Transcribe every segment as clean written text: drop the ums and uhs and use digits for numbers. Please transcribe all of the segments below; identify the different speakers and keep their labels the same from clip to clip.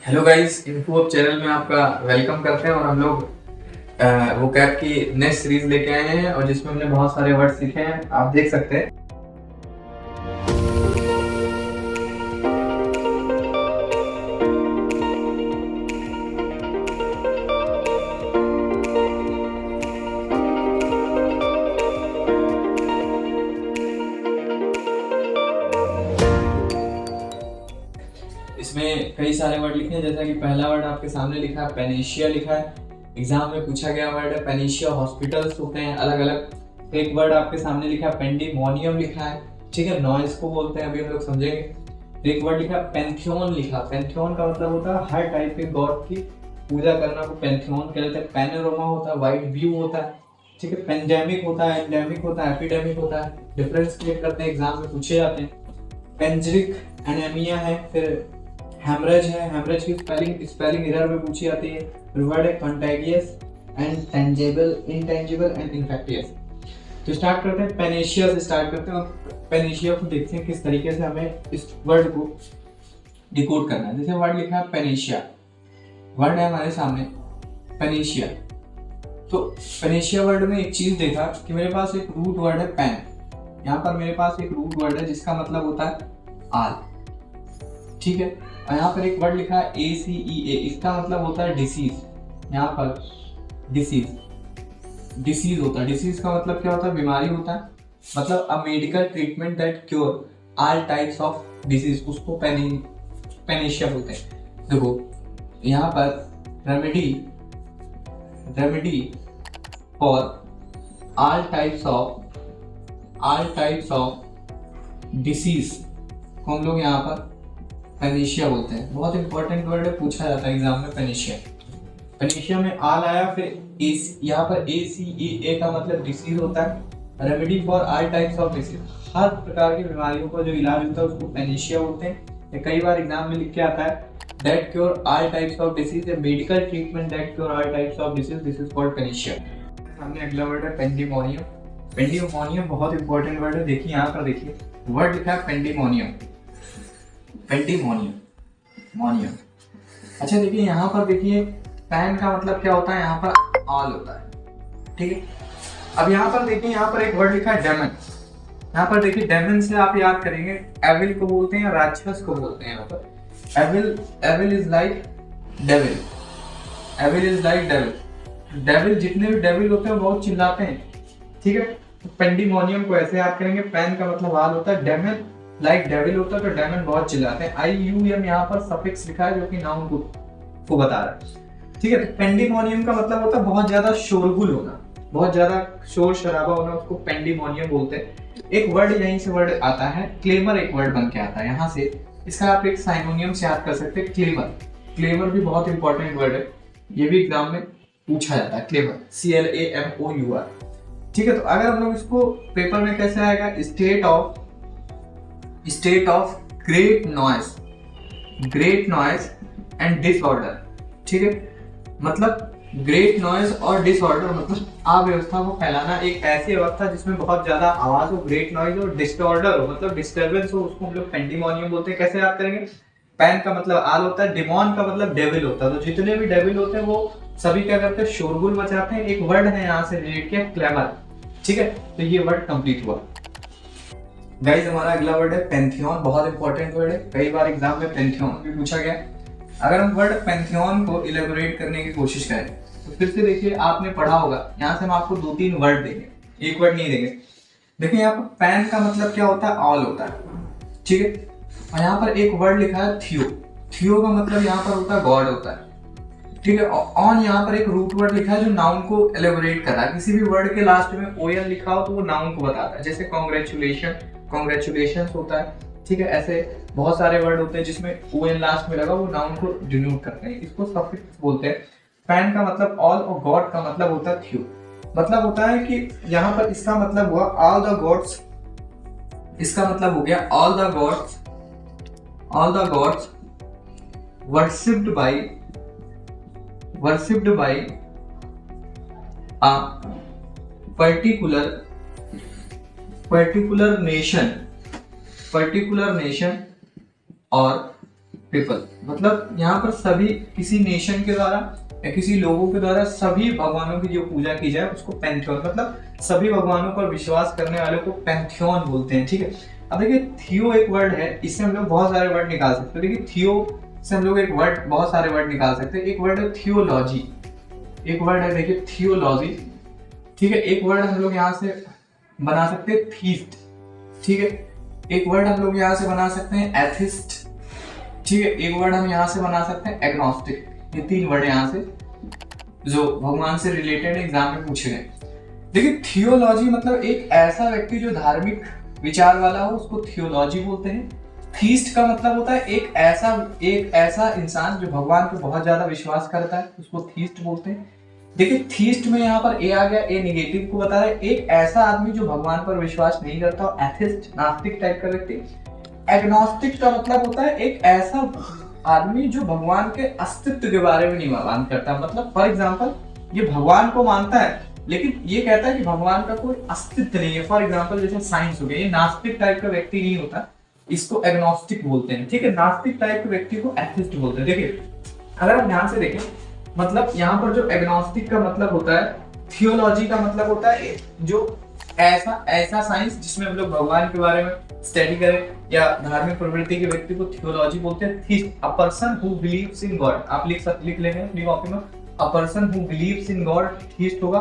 Speaker 1: Hello guys, info channel में आपका welcome करते हैं। और हम लोग वोकैब की नेक्स्ट सीरीज लेके आए हैं और जिसमें हमने बहुत सारे वर्ड सीखे हैं, आप देख सकते हैं। इसमें कई सारे वर्ड लिखे हैं, जैसा कि पहला वर्ड आपके सामने लिखा है पेनिशिया लिखा है। एग्जाम में पूछा गया वर्ड है पेनिशिया। हॉस्पिटल्स होते हैं अलग अलग। एक वर्ड आपके सामने लिखा है पेंडिमोनियम लिखा है, ठीक है, नॉइज को बोलते हैं, अभी हम लोग समझेंगे। एक वर्ड लिखा पैंथियन लिखा। पैंथियन का मतलब होता है हर टाइप के गॉड की पूजा करना को पैंथियन कहते हैं। पैनोरामा होता है, वाइड व्यू होता है, ठीक है। पेंडेमिक होता है, एंडेमिक होता है, एपिडेमिक होता है। डिफरेंस क्रिएट करते हैं, एग्जाम में पूछे जाते हैं। पेंजरिक एनीमिया है, फिर हेमरेज है। हेमरेज की स्पेलिंग एरर में पूछी जाती है। वर्ड है contagious and tangible, intangible and infectious. तो स्टार्ट करते हैं, पेनिशिया से स्टार्ट करते हैं और पेनिशिया को देखते हैं किस तरीके से हमें इस वर्ड को डिकोड करना है। जैसे वर्ड लिखा है पेनिशिया, वर्ड है हमारे सामने पेनिशिया। तो पेनिशिया वर्ड में एक चीज देखा कि मेरे पास एक रूट वर्ड है पेन। यहाँ पर मेरे पास एक रूट वर्ड है जिसका मतलब होता है आल, ठीक है। और यहाँ पर एक वर्ड लिखा है ACEA, इसका मतलब होता है डिसीज। यहाँ पर डिसीज होता है। डिसीज का मतलब क्या होता है? बीमारी होता है। मतलब a medical treatment that cure all types of disease, उसको पेनिशिया बोलते हैं। देखो यहाँ पर remedy for all types of disease को हम लोग यहाँ पर पेनिशिया बोलते हैं। बहुत इंपॉर्टेंट वर्ड है, पूछा जाता है एग्जाम में पेनिशिया। पेनिशिया में आल आया, फिर यहाँ पर ACEA का मतलब डिसीज होता है। Remedy for all types of disease, हर प्रकार की बीमारियों का जो इलाज होता है उसको पेनिशिया बोलते हैं। ये कई बार एग्जाम में लिख के आता है that cure all types of disease, A medical treatment that cure all types of disease, this is called panacea. सामने अगला वर्ड है पेंडिमोनियम। पेंडिमोनियम बहुत इंपॉर्टेंट वर्ड है। देखिए यहाँ पर, देखिए वर्ड लिखा है पेंडिमोनियम। अच्छा देखिए यहाँ पर, देखिए पैन का मतलब क्या होता है? यहाँ पर ऑल होता है, ठीक है। अब यहाँ पर देखिए, यहाँ पर एक वर्ड लिखा है डेमन। यहाँ पर देखिए डेमन से आप याद करेंगे एविल को बोलते हैं या राक्षस को बोलते हैं। यहाँ पर evil is like devil. Devil जितने भी डेविल होते हैं बहुत चिल्लाते हैं, ठीक है। तो पेंडिमोनियम को ऐसे याद करेंगे, पैन का मतलब ऑल होता है, डेमन लाइक डेविल होता है, तो डेमन बहुत चिल्लाते हैं। IUM यहाँ पर सफिक्स लिखा है जो कि नाउन को बता रहा है, ठीक है। तो पेंडिमोनियम का मतलब होता है बहुत ज्यादा शोरगुल होना, बहुत ज्यादा शोर शराबा होना, उसको पेंडिमोनियम बोलते हैं। एक वर्ड यहीं से वर्ड आता है क्लेवर, एक वर्ड बन के आता है यहाँ से। इसका आप एक साइनोनियम से याद कर सकते हैं, क्लेवर भी बहुत इंपॉर्टेंट वर्ड है, ये भी एग्जाम में पूछा जाता है। क्लेवर CLAMOUR, ठीक है। तो अगर हम लोग इसको पेपर में कैसे आएगा? State of great noise and disorder, ठीक है। मतलब ग्रेट नॉइज और डिसऑर्डर मतलब अव्यवस्था को फैलाना, एक ऐसी अवस्था जिसमें बहुत ज्यादा आवाज हो, ग्रेट नॉइज हो, डिसऑर्डर हो मतलब डिस्टर्बेंस हो, उसको हम लोग पेंडिमोनियम बोलते हैं। कैसे याद करेंगे? पैन का मतलब आल होता है, डिमोन का मतलब डेविल होता है। तो जितने भी डेविल होते हैं वो सभी क्या करते हैं? शोरगुल मचाते हैं। एक वर्ड है यहाँ से रिलेट किया, क्लेवर, ठीक है। तो ये वर्ड कंप्लीट हुआ। गाइस हमारा अगला वर्ड है पैंथियन। बहुत इंपॉर्टेंट वर्ड है, कई बार एग्जाम में पैंथियन भी पूछा गया। अगर हम वर्ड पैंथियन को इलेबोरेट करने की कोशिश करें तो फिर से देखिए, आपने पढ़ा होगा, यहाँ से हम आपको 2-3 वर्ड देंगे, एक वर्ड नहीं देंगे। देखिए यहाँ पर पैन का मतलब क्या होता है? ऑल होता है, ठीक है। और यहाँ पर एक वर्ड लिखा है थियो का मतलब यहाँ पर होता है गॉड होता है, ठीक है। ऑन यहाँ पर एक रूट वर्ड लिखा है जो नाउन को एलेबोरेट कर रहा है। किसी भी वर्ड के लास्ट में OL लिखा हो तो वो नाउन को बताता है। जैसे कॉन्ग्रेचुलेशन होता है, ठीक है। ऐसे बहुत सारे वर्ड होते हैं जिसमें OL लास्ट में लगा, वो नाउन को डिनोट करते हैं, इसको सफिक्स बोलते हैं। पैन का मतलब ऑल और गॉड का मतलब होता है थियो। मतलब होता है कि यहाँ पर इसका मतलब हुआ ऑल द गॉड्स, इसका मतलब हो गया all the gods worshipped bye a particular nation or people। मतलब यहाँ पर सभी किसी नेशन के द्वारा या किसी लोगों के द्वारा सभी भगवानों की जो पूजा की जाए उसको पैंथियन, मतलब सभी भगवानों पर विश्वास करने वालों को पैंथियन बोलते हैं। ठीक है, अब देखिए थियो एक वर्ड है, इससे हम लोग बहुत सारे वर्ड निकाल सकते हैं। देखिए थियो से हम लोग एक वर्ड, बहुत सारे वर्ड निकाल सकते हैं। एक वर्ड है थियोलॉजी, एक वर्ड है देखिए थियोलॉजी। ठीक है, एक वर्ड हम लोग यहाँ से बना सकते हैं थीस्ट। ठीक है, एक वर्ड हम लोग यहाँ से बना सकते हैं एथिस्ट। ठीक है, एक वर्ड हम यहाँ से बना सकते हैं एग्नोस्टिक। ये 3 वर्ड यहाँ से जो भगवान से रिलेटेड एग्जाम में पूछे गए। देखिए थियोलॉजी मतलब एक ऐसा व्यक्ति जो धार्मिक विचार वाला हो उसको थियोलॉजी बोलते हैं। थीस्ट का मतलब होता है एक ऐसा इंसान जो भगवान पे बहुत ज्यादा विश्वास करता है, उसको थीस्ट बोलते हैं। देखिए थीस्ट में यहाँ पर ए आ गया, ए नेगेटिव को बता रहा है, एक ऐसा आदमी जो भगवान पर विश्वास नहीं करता हो, एथिस्ट नास्तिक टाइप का व्यक्ति। एग्नोस्टिक का मतलब होता है एक ऐसा आदमी जो भगवान के अस्तित्व के बारे में नहीं मान करता, मतलब फॉर एग्जांपल ये भगवान को मानता है लेकिन ये कहता है कि भगवान का कोई अस्तित्व नहीं है। फॉर एग्जांपल जैसे साइंस हो गया, ये नास्तिक टाइप का व्यक्ति नहीं होता, इसको एग्नोस्टिक बोलते हैं। ठीक है, नास्तिक टाइप के व्यक्ति को एथिस्ट बोलते हैं। देखिए अगर हम ध्यान से देखें, मतलब यहाँ पर जो एग्नोस्टिक का मतलब होता है, थियोलॉजी का मतलब होता है जो ऐसा साइंस जिसमें हम लोग भगवान के बारे में स्टडी करें या धार्मिक प्रवृत्ति के व्यक्ति को थियोलॉजी बोलते हैं। Theist, a person who believes in God, आप लिख लेंगे अपनी कॉपी में, a person who believes in God theist होगा।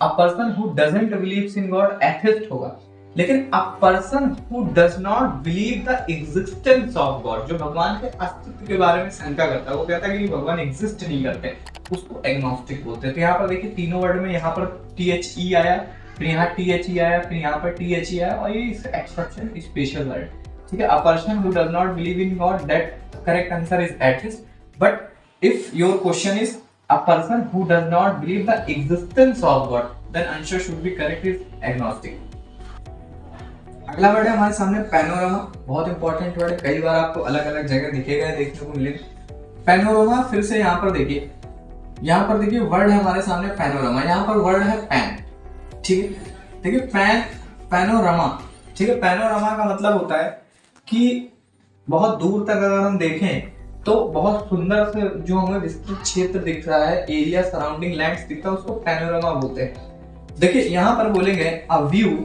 Speaker 1: A person who doesn't believes in God atheist होगा। लेकिन a person who does not believe the existence of God, जो भगवान के अस्तित्व के बारे में शंका करता है, वो कहता है कि भगवान एग्जिस्ट नहीं करते, उसको एग्नोस्टिक बोलते हैं। तो यहाँ पर देखिए तीनों वर्ड में यहाँ पर THE आया, फिर यहाँ THE आया, फिर यहाँ पर THE आया, और ये एक्सेप्शन स्पेशल वर्ड। ठीक है, a person who does not believe in God, that correct answer is atheist. But if your question is a person who does not believe the existence of God, then answer should be correct is agnostic. अगला word है हमारे सामने panorama, बहुत important word है, कई बार आपको अलग अलग जगह दिखेगा, देखने को मिलेगा। पैनोरामा, फिर से यहाँ पर देखिए, यहाँ पर देखिए वर्ड है हमारे सामने पैनोरामा, यहाँ पर वर्ड है पैन। ठीक है, देखिए पैनोरामा। ठीक है, पैनोरामा का मतलब होता है कि बहुत दूर तक अगर हम देखें तो बहुत सुंदर से जो हमें विस्तृत क्षेत्र दिख रहा है, एरिया सराउंडिंग लैंड्स दिखता है, उसको पैनोरामा बोलते हैं। देखिए यहाँ पर बोलेंगे a view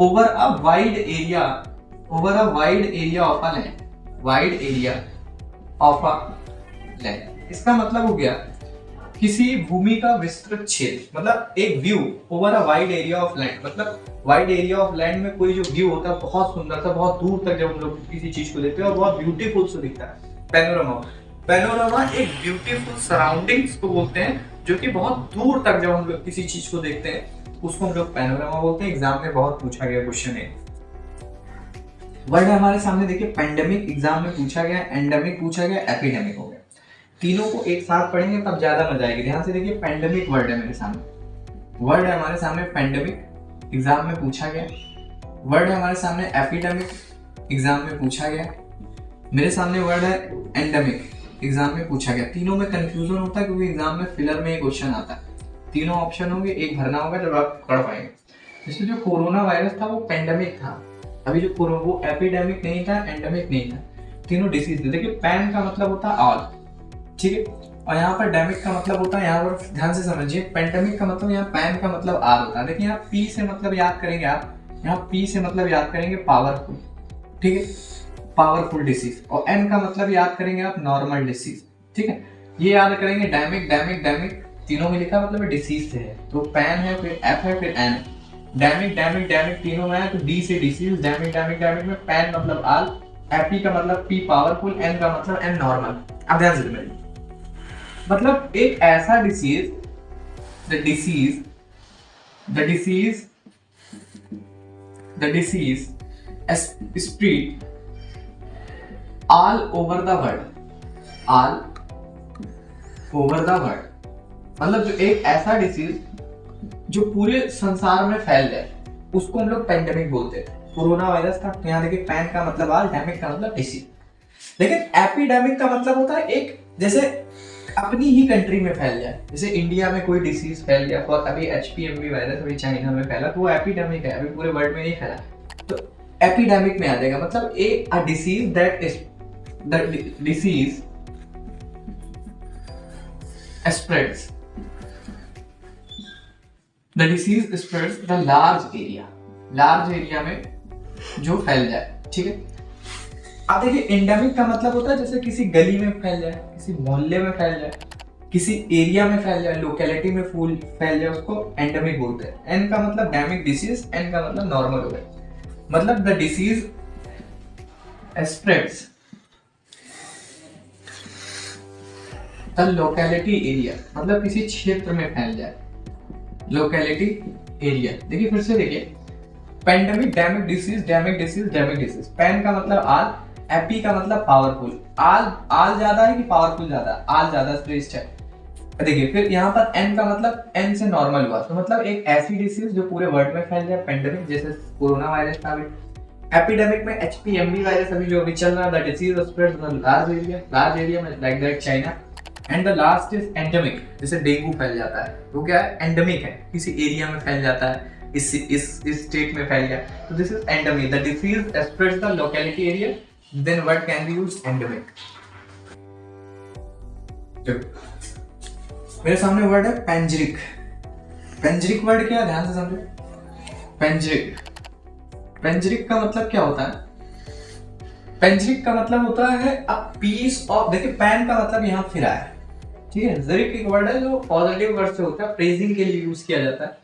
Speaker 1: over a wide area of a land, wide area of a land. इसका मतलब हो गया किसी भूमि का विस्तृत क्षेत्र, मतलब एक view over a wide area of land, मतलब वाइड एरिया ऑफ लैंड में कोई जो व्यू होता है बहुत सुंदर सा, बहुत दूर तक जब हम लोग किसी चीज को देखते हैं और बहुत ब्यूटीफुल से दिखता है, पैनोरामा एक ब्यूटीफुल सराउंडिंग्स को बोलते हैं, जो कि बहुत दूर तक जब हम लोग किसी चीज को देखते हैं उसको हम लोग पैनोरामा बोलते हैं। एग्जाम में बहुत पूछा गया क्वेश्चन है। वर्ड है हमारे सामने देखिए पेंडेमिक, एग्जाम में पूछा गया, एंडेमिक पूछा गया, एपिडेमिक हो गया। तीनों को एक साथ पढ़ेंगे तब ज्यादा मजा आएगी। ध्यान से देखिए, पेंडेमिक वर्ड है मेरे सामने, वर्ड है हमारे सामने पेंडेमिक, एग्जाम में पूछा गया। वर्ड है हमारे सामने एपिडेमिक, एग्जाम में पूछा गया। मेरे सामने वर्ड है एंडेमिक, एग्जाम में पूछा गया। तीनों में कंफ्यूजन होता है क्योंकि एग्जाम में फिलर में एक क्वेश्चन आता है, तीनों ऑप्शन होंगे, एक भरना होगा जब आप पढ़ पाएंगे। जैसे जो कोरोना वायरस था वो पेंडेमिक था, अभी जो वो एपिडेमिक नहीं था, एंडेमिक नहीं था, तीनों डिसीज थे। देखिए पैन का मतलब होता है ऑल, ठीक है, और यहाँ पर डेमिक का मतलब होता है, यहाँ पर ध्यान से समझिए, पेंडेमिक का मतलब यहाँ पैन का मतलब आर होता है। देखिए यहाँ पी से मतलब याद करेंगे आप, यहाँ पी से मतलब याद करेंगे पावरफुल, ठीक है, पावरफुल डिसीज, और एन का मतलब याद करेंगे आप नॉर्मल डिसीज, ठीक है, ये याद करेंगे। डैमिक डैमिक डैमिक तीनों में लिखा मतलब डिसीज से है, तो पैन है, फिर एफ है, फिर एन। डैमिक डैमिक डैमिक तीनों में है तो डी से डिसीज, डैमिक डैमिक डैमिक में पैन मतलब आल, एपी का मतलब पी पावरफुल, एन का मतलब एन नॉर्मल। अब ध्यान से मेरे, मतलब एक ऐसा disease, the disease spread all over the world, मतलब जो एक ऐसा डिसीज जो पूरे संसार में फैल जाए उसको हम लोग पेंडेमिक बोलते हैं। कोरोना वायरस था, तो यहाँ देखिए पैन का मतलब आल, डेमिक का मतलब डिसीज। लेकिन एपिडेमिक का मतलब होता है एक जैसे अपनी ही कंट्री में फैल जाए, जैसे इंडिया में कोई डिसीज फैल गया, और अभी HPMV वायरस अभी चाइना में फैला तो वो एपिडेमिक है, अभी पूरे वर्ल्ड में नहीं फैला, तो एपिडेमिक में आ जाएगा। मतलब a disease that the disease spreads the large area में जो फैल जाए, ठीक है। अब देखिए एंडेमिक का मतलब होता है जैसे किसी गली में फैल जाए, किसी मोहल्ले में फैल जाए, किसी एरिया में फैल जाए, लोकेलिटी में फैल जाए, उसको एंडेमिक बोलते हैं। एन का मतलब डेमिक डिसीज, एन का मतलब नॉर्मल हो गया। मतलब the disease spreads the locality area, मतलब किसी क्षेत्र में फैल जाए, लोकेलिटी एरिया। देखिए फिर से देखिए, pandemic, demic disease, demic disease, demic disease. Pan का मतलब आल, एपी का मतलब पावरफुल। आल ज्यादा है कि पावरफुल ज्यादा? आल ज्यादा श्रेष्ठ है। देखिए फिर यहाँ पर एन का मतलब एन से नॉर्मल हुआ, तो मतलब एक ऐसी डिसीज जो पूरे वर्ल्ड में फैल जाए, पेंडेमिक जैसे कोरोना वायरस था। एपिडेमिक में एचपीएमवी वायरस अभी जो अभी चल रहा है, the disease spreads in large area में like that China. And the last is endemic, जैसे डेंगू फैल जाता है, वो क्या है? एंडेमिक है, किसी एरिया में फैल जाता है, इस स्टेट में फैल गया, तो this is endemic. The disease spreads the locality area, then word can be used endemic. मेरे सामने वर्ड है पेंजरिक। पेंजरिक वर्ड क्या है, ध्यान से समझो। पेंजरिक, पेंजरिक का मतलब क्या होता है? पेंजरिक का मतलब होता है अ पीस ऑफ, देखिए पैन का मतलब यहाँ फिरा है, ठीक है। जरिक एक वर्ड है जो पॉजिटिव वर्ड से होता है, प्रेजिंग के लिए यूज किया जाता है।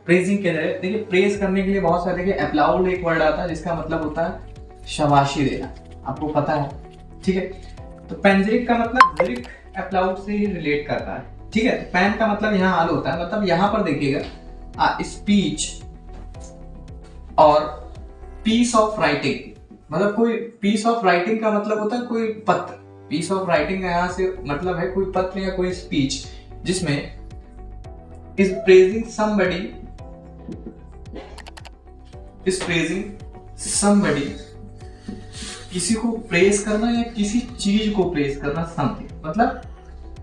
Speaker 1: प्रेजिंग के लिए, देखिए प्रेज करने के लिए बहुत सारे, देखिए अप्लाउड एक वर्ड आता है जिसका मतलब होता है शाबाशी देना, आपको पता है, ठीक है। तो पेंजरिक का मतलब जरिक अप्लाउड से ही रिलेट करता है, ठीक है। पैन का मतलब यहाँ हाल होता है, मतलब यहाँ पर देखिएगा स्पीच और पीस ऑफ राइटिंग, मतलब कोई पीस ऑफ राइटिंग का मतलब होता है कोई पत्र। पीस ऑफ राइटिंग का यहाँ से मतलब है कोई पत्र या कोई स्पीच जिसमें is praising somebody, किसी को प्रेज करना या किसी चीज को प्रेज करना, समथिंग, मतलब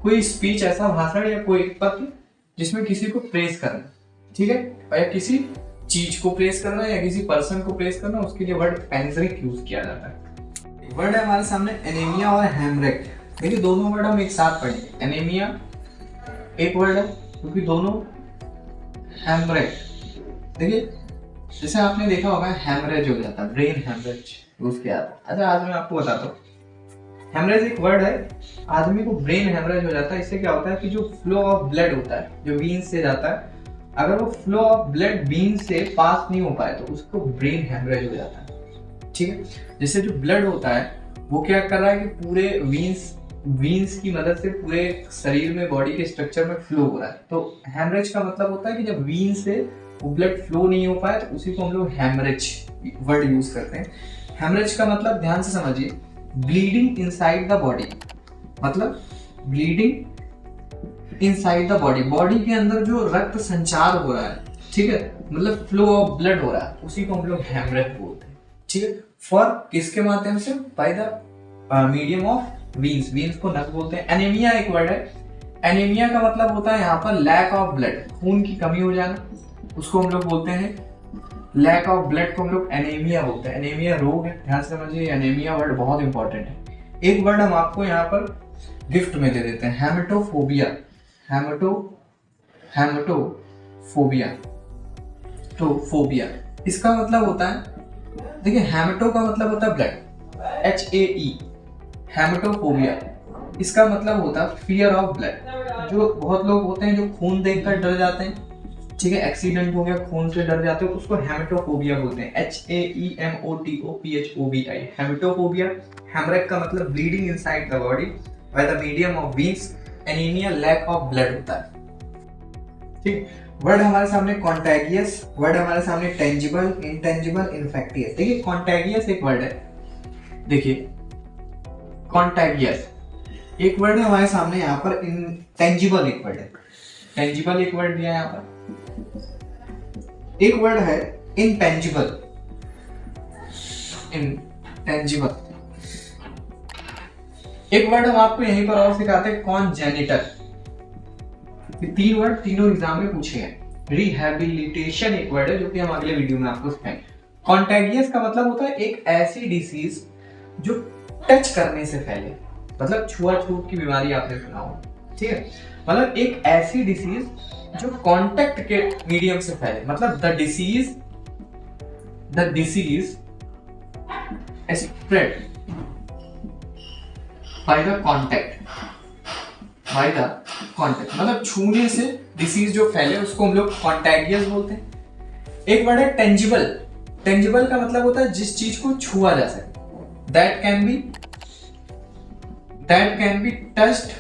Speaker 1: कोई स्पीच, ऐसा भाषण या कोई पत्र जिसमें किसी को प्रेज करना, ठीक है, या किसी चीज को प्रेज करना या किसी पर्सन को प्रेज करना, उसके लिए वर्ड पेंजरिक यूज किया जाता है। वर्ड है हमारे सामने एनीमिया और हेमरेज। देखिए दोनों वर्ड हम एक साथ पढ़ेंगे। एनीमिया एक वर्ड है क्योंकि दोनों हेमरेज, देखिए जैसे आपने देखा होगा हेमरेज हो जाता है, ब्रेन हेमरेज यूज किया जाता है। अच्छा आज मैं आपको बताता हूँ, हेमरेज एक वर्ड है, आदमी को ब्रेन हेमरेज हो जाता है। इससे क्या होता है कि जो फ्लो ऑफ ब्लड होता है जो वीन्स से जाता है, अगर वो फ्लो ऑफ ब्लड वीन्स से पास नहीं हो पाए तो उसको ब्रेन हेमरेज हो जाता है, ठीक है। जैसे जो ब्लड होता है वो क्या कर रहा है कि पूरे वीन्स की मदद से पूरे शरीर में, बॉडी के स्ट्रक्चर में फ्लो हो रहा है, तो हेमरेज का मतलब होता है कि जब वीन से वो ब्लड फ्लो नहीं हो पाए तो उसी को हम लोग हेमरेज वर्ड यूज करते हैं। हेमरेज का मतलब ध्यान से समझिए, ब्लीडिंग इनसाइड द बॉडी, मतलब bleeding inside the body, body के अंदर जो रक्त संचार हो रहा है, ठीक है, मतलब फ्लो ऑफ ब्लड हो रहा है, उसी को हम लोग हेमरेज बोलते हैं, ठीक है। फॉर किसके माध्यम से? By the medium of veins, veins को नस बोलते हैं। एनीमिया एक वर्ड है, एनीमिया का मतलब होता है यहाँ पर लैक ऑफ ब्लड, खून की कमी हो जाना, उसको हम लोग बोलते हैं लैक ऑफ ब्लड को हम लोग एनीमिया बोलते हैं। एनीमिया रोग है, ध्यान से समझिए, एनीमिया वर्ड बहुत इंपॉर्टेंट है। एक वर्ड हम आपको यहाँ पर गिफ्ट में दे देते हैं, हेमेटोफोबिया। फोबिया, इसका मतलब होता है, देखिए हेमेटो का मतलब होता है ब्लड, HAE, हेमेटोफोबिया, इसका मतलब होता है फियर ऑफ ब्लड। जो बहुत लोग होते हैं जो खून देखकर डर जाते हैं, ठीक है, एक्सीडेंट हो गया खून से डर जाते हो, उसको हेमेटोफोबिया बोलते हैं, HAEMOTOPHOBI, हेमेटोफोबिया। हेमरेज का मतलब bleeding inside the body by the medium of veins. Anaemia lack of blood होता है, ठीक। वर्ड हमारे सामने कॉन्टेगियस, वर्ड हमारे सामने टेंजिबल, इंटेंजिबल, इन्फेक्टियस। देखिए कॉन्टेगियस एक वर्ड है, देखिए कॉन्टेगियस एक वर्ड है हमारे सामने, यहाँ पर इंटेंजिबल एक वर्ड है, टेंजिबल एक वर्ड दिया है यहाँ पर, एक वर्ड है इंटेंजिबल। एक वर्ड हम आपको यहीं पर और सिखाते हैं, कॉन्जेनिटल। तीन वर्ड तीनों एग्जाम में पूछे हैं। रिहैबिलिटेशन एक वर्ड है जो कि हम अगले वीडियो में आपको सिखाएंगे। कॉन्टेगियस का मतलब होता है एक ऐसी डिसीज जो टच करने से फैले, मतलब छुआछूत की बीमारी आपने सुना हो, ठीक है। मतलब एक ऐसी डिसीज जो कांटेक्ट के मीडियम से फैले, मतलब the disease spread by the contact, मतलब छूने से डिसीज जो फैले उसको हम लोग कॉन्टैगियस बोलते हैं। एक वर्ड है टेंजिबल। टेंजिबल का मतलब होता है जिस चीज को छुआ जा सके, दैट कैन बी टच्ड,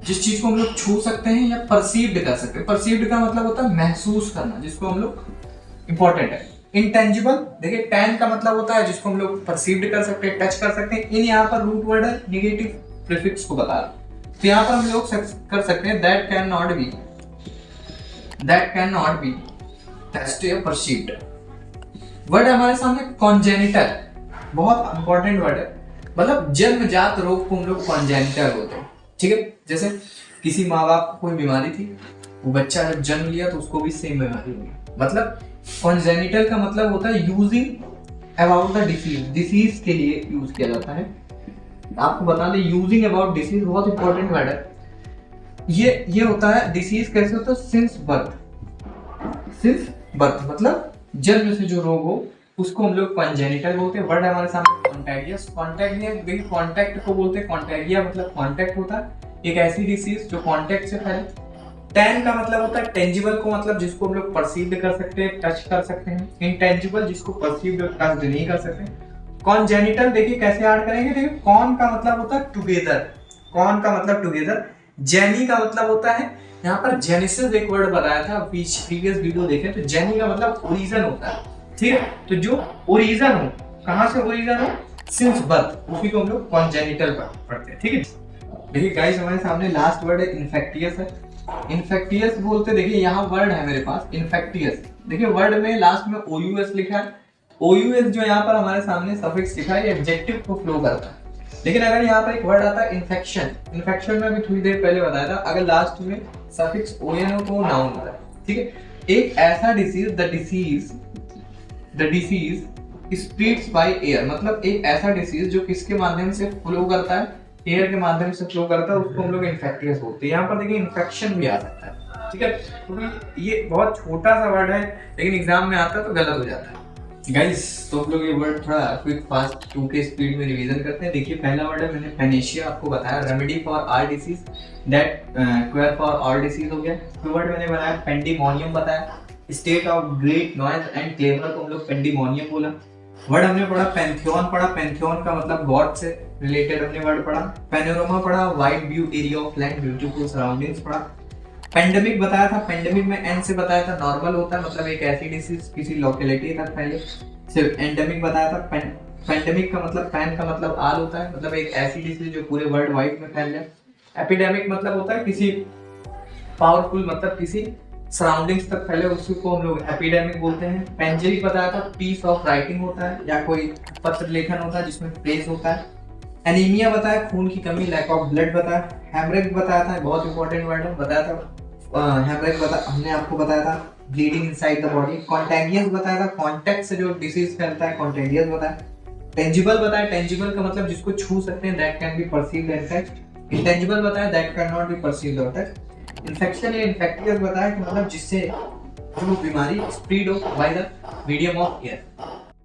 Speaker 1: जिस चीज को हम लोग छू सकते हैं या परसीव्ड कर सकते हैं। परसीव्ड का मतलब होता है महसूस करना, जिसको हम लोग इंपॉर्टेंट है। इनटेंजिबल, देखिए टैन का मतलब होता है जिसको हम लोग परसीव्ड कर सकते हैं, टच कर सकते हैं। इन यहाँ पर रूट वर्ड है, निगेटिव प्रीफिक्स को बता रहा है। तो यहाँ पर हम लोग कर सकते हैं that can not be touched या परसीव्ड। वर्ड हमारे सामने कॉन्जेनिटल, बहुत इंपॉर्टेंट वर्ड है, मतलब जन्मजात रोग को हम लोग कॉन्जेनिटल बोलते हैं, ठीक है। जैसे किसी माँ बाप को कोई बीमारी थी, वो बच्चा जब जन्म लिया तो उसको भी सेम बीमारी होगी। मतलब कॉन्जेनिटल का मतलब होता है यूजिंग अबाउट द डिसीज के लिए यूज किया जाता है। आपको बता दें यूजिंग अबाउट डिसीज बहुत इंपॉर्टेंट वर्ड है। ये होता है डिसीज कैसे होता है, सिंस बर्थ, मतलब जन्म से जो रोग हो उसको हम लोग कॉन्जेनिटल बोलते हैं। वर्ड हमारे सामने कॉन्टैगियस। कॉन्टैक्ट को बोलते हैं कॉन्टैगिया, मतलब कॉन्टैक्ट होता है, एक ऐसी डिसीज जो कॉन्टैक्ट से फैले। टैन का मतलब होता है टेंजिबल को, मतलब जिसको हम लोग परसीव कर सकते हैं, टच कर सकते हैं। इंटेंजिबल जिसको परसीव और टच नहीं कर सकते। कॉन्जेनिटल देखिए कैसे ऐड करेंगे, देखिए कॉन का मतलब होता है टुगेदर, जेनी का मतलब होता है, यहाँ पर जेनेसिस एक वर्ड बताया था प्रीवियस वीडियो देखें तो जेनी का मतलब ओरिजिन होता है, ठीक है। तो जो ओरिजिन हो, कहाँ से ओरिजिन हो, सिंस बर्थ, उसी को हम लोग कॉन्जेनिटल पढ़ते हैं, ठीक है। देखिए गाइस हमारे सामने लास्ट वर्ड है इन्फेक्टियस है। इन्फेक्टियस बोलते, देखिए यहाँ वर्ड है मेरे पास इन्फेक्टियस, देखिए वर्ड में लास्ट में OUS लिखा है। OUS जो यहाँ पर हमारे सामने सफिक्स लिखा है, एडजेक्टिव को फ्लो करता है। लेकिन अगर यहाँ पर एक वर्ड आता है इन्फेक्शन में भी थोड़ी देर पहले बताया था, अगर लास्ट में सफिक्स ON हो तो नाउन होता है, ठीक है। एक ऐसा disease, the disease spreads by air, मतलब एक ऐसा डिसीज जो किसके माध्यम से फ्लो करता है, एयर के माध्यम से फ्लो करता है, उसको हम लोग इन्फेक्टियस बोलते हैं। यहाँ पर देखिए इन्फेक्शन भी आ सकता है, ठीक है। तो ये बहुत छोटा सा वर्ड है लेकिन एग्जाम में आता है तो गलत हो जाता है गाइस। तो हम लोग ये वर्ड थोड़ा क्विक फास्ट 2 के स्पीड में रिवीजन करते हैं। देखिए पहला वर्ड है, मैंने पेनेशिया आपको बताया, remedy for all disease, that cure for all disease हो गया। तो वर्ड मैंने बनाया पेंडिमोनियम बताया, state of great noise and clever को हम लोग पेंडिमोनियम बोला। वर्ड हमने पढ़ा पैंथियन, पैंथियन का मतलब गॉड से रिलेटेड हमने वर्ड पढ़ा। पैनोरामा पढ़ा, wide view area of land, beautiful surroundings पढ़ा। पेंडेमिक बताया था, पेंडेमिक में एन से बताया था, नॉर्मल होता है, मतलब एक ऐसी डिसीज किसी लोकेलिटी तक फैले। सिर्फ एंडेमिक बताया था, पेंडेमिक का मतलब पैन का मतलब आल होता है, मतलब एक ऐसी डिसीज जो पूरे वर्ल्ड वाइड में फैल जाए। एपिडेमिक मतलब होता है किसी पावरफुल, मतलब किसी सराउंडिंग्स तक फैले, उसको हम लोग एपिडेमिक बोलते हैं। पेंजेरिक बताया था, पीस ऑफ राइटिंग होता है या कोई पत्र लेखन होता है जिसमें प्रेज होता है। एनीमिया बताया, खून की कमी, लैक ऑफ ब्लड बताया। हेमरेज बताया था, बहुत इंपॉर्टेंट वर्ड है, बताया था हेमरेज हमने आपको बताया था, ब्लीडिंग इनसाइड द बॉडी। कॉन्टैगियस बताया था, कॉन्टैक्ट से जो डिसीज फैलता है, कॉन्टैगियस बताया। टेंजिबल बताया, टेंजिबल का मतलब जिसको छू सकते हैं, that can be perceived and touched. Intangible बताया, that can not be perceived और टच्ड। इन्फेक्शन या इन्फेक्टियस बताया कि मतलब जिससे जो बीमारी स्प्रेड हो by the medium of air.